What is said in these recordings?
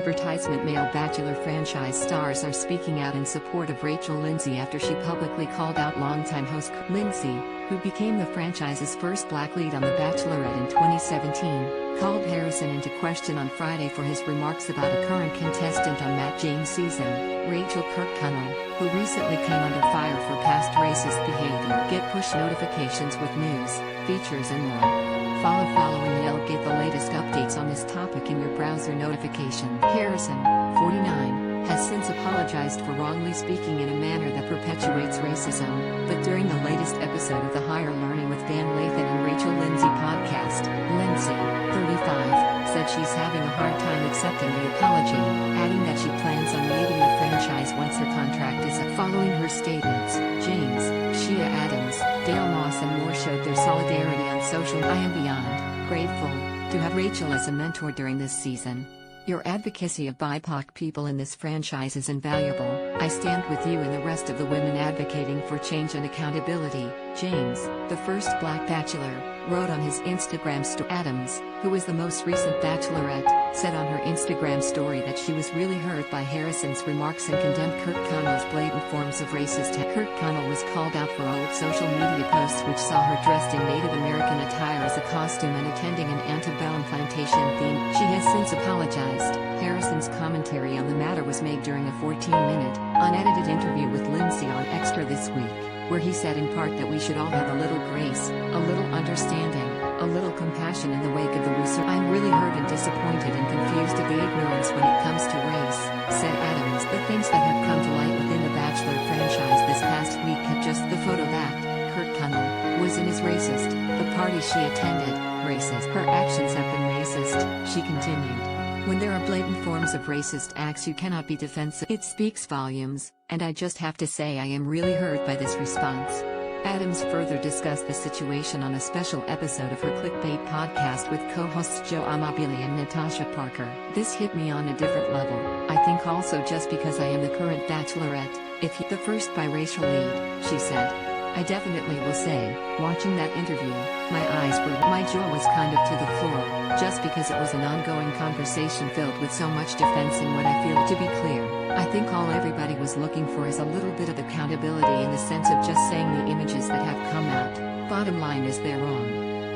advertisement. Male Bachelor franchise stars are speaking out in support of Rachel Lindsay after she publicly called out longtime host Lindsay, who became the franchise's first black lead on The Bachelorette in 2017, called Harrison into question on Friday for his remarks about a current contestant on Matt James' season, Rachel Kirkconnell, who recently came under fire for past racist behavior. Get push notifications with news, features and more. Following Yell. Get the latest updates on this topic in your browser notification. Harrison, 49, has since apologized for wrongly speaking in a manner that perpetuates racism, but during the latest episode of the Higher Learning with Dan Lathan and Rachel Lindsay podcast, Lindsay, 35, said she's having a hard time accepting the apology, adding that she plans on leaving the franchise once her contract is up. Following her statements, James, Tayshia Adams, Dale Moss and more showed their solidarity on social. I am beyond grateful to have Rachel as a mentor during this season. Your advocacy of BIPOC people in this franchise is invaluable. I stand with you and the rest of the women advocating for change and accountability. James, the first black bachelor, wrote on his Instagram story. Adams, who is the most recent bachelorette, said on her Instagram story that she was really hurt by Harrison's remarks and condemned Kirkconnell's blatant forms of racist. Kirkconnell was called out for old social media posts which saw her dressed in Native American attire as a costume and attending an antebellum plantation theme. She has since apologized. Harrison's commentary on the matter was made during a 14-minute, unedited interview with Lindsay on Extra this week, where he said in part that we should all have a little grace, a little understanding, a little compassion in the wake of the research. I'm really hurt and disappointed and confused at the ignorance when it comes to race, said Adams. The things that have come to light within the Bachelor franchise this past week have just the photo that Kirkconnell was in is racist, the party she attended, racist. Her actions have been racist, she continued. When there are blatant forms of racist acts you cannot be defensive. It speaks volumes, and I just have to say I am really hurt by this response. Adams further discussed the situation on a special episode of her Clickbait podcast with co-hosts Joe Amabile and Natasha Parker. This hit me on a different level. I think also just because I am the current bachelorette, if the first biracial lead, she said. I definitely will say, watching that interview, my jaw was kind of to the floor, just because it was an ongoing conversation filled with so much defense in what I feel. To be clear, I think all everybody was looking for is a little bit of accountability in the sense of just saying the images that have come out. Bottom line is they're wrong.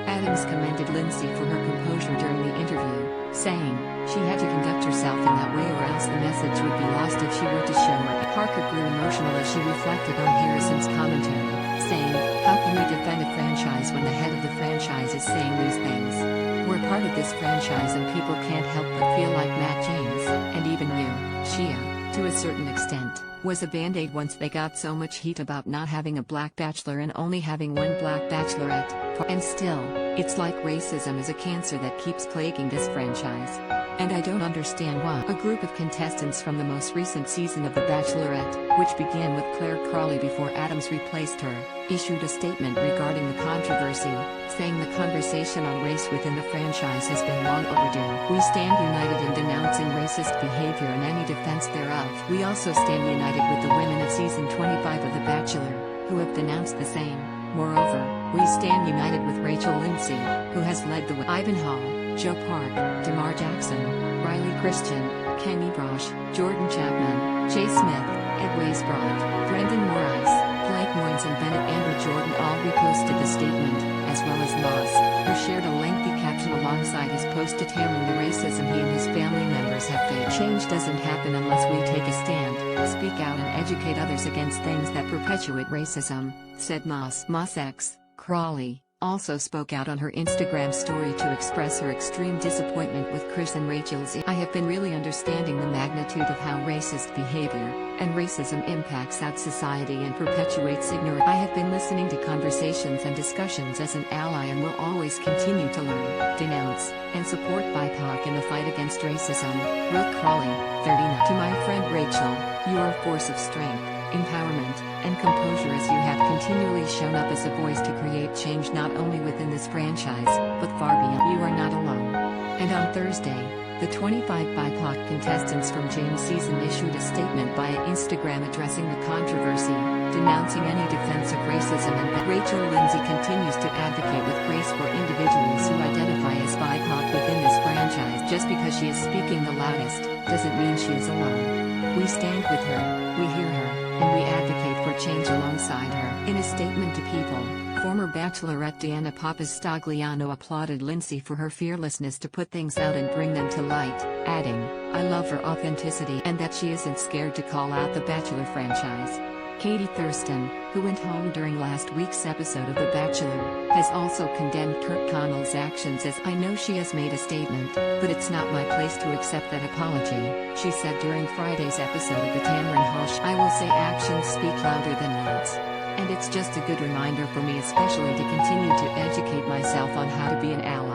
Adams commended Lindsay for her composure during the interview, saying, she had to conduct herself in that way or else the message would be lost if she were to show her. Parker grew emotional as she reflected on Harrison's commentary, saying, how can we defend a franchise when the head of the franchise is saying these things? We're part of this franchise and people can't help but feel like Matt James, and even you, Shia, to a certain extent, was a band-aid once they got so much heat about not having a black bachelor and only having one black bachelorette. And still, it's like racism is a cancer that keeps plaguing this franchise. And I don't understand why. A group of contestants from the most recent season of The Bachelorette, which began with Claire Crawley before Adams replaced her, issued a statement regarding the controversy, saying the conversation on race within the franchise has been long overdue. We stand united in denouncing racist behavior and any defense thereof. We also stand united with the women of season 25 of The Bachelor, who have denounced the same. Moreover, we stand united with Rachel Lindsay, who has led the way. Ivan Hall, Joe Park, DeMar Jackson, Riley Christian, Kenny Brosh, Jordan Chapman, Jay Smith, Ed Weisbrot, Brendan Morais, Blake Moynes and Bennett Andrew Jordan all reposted the statement, as well as Moss, who shared a lengthy caption alongside his post detailing the racism he and his family members have faced. Change doesn't happen unless we take a stand, speak out and educate others against things that perpetuate racism, said Moss. Moss X, Crawley, also spoke out on her Instagram story to express her extreme disappointment with Chris and Rachel's. I have been really understanding the magnitude of how racist behavior and racism impacts our society and perpetuates ignorance. I have been listening to conversations and discussions as an ally and will always continue to learn, denounce, and support BIPOC in the fight against racism, wrote Crawley, 39. To my friend Rachel, you are a force of strength, empowerment, and composure as you have continually shown up as a voice to create change not only within this franchise, but far beyond. You are not alone. And on Thursday, The 25 BIPOC contestants from James' season issued a statement via Instagram addressing the controversy, denouncing any defense of racism, and that Rachel Lindsay continues to advocate with grace for individuals who identify as BIPOC within this franchise. Just because she is speaking the loudest, doesn't mean she is alone. We stand with her, we hear her, and we advocate for change alongside her. In a statement to People, former Bachelorette Deanna Papastagliano applauded Lindsay for her fearlessness to put things out and bring them to light, adding, "I love her authenticity and that she isn't scared to call out the Bachelor franchise." Katie Thurston, who went home during last week's episode of The Bachelor, has also condemned Kurt Connell's actions as, "I know she has made a statement, but it's not my place to accept that apology," she said during Friday's episode of The Tamron Hall Show. "I will say actions speak louder than words. And it's just a good reminder for me especially to continue to educate myself on how to be an ally."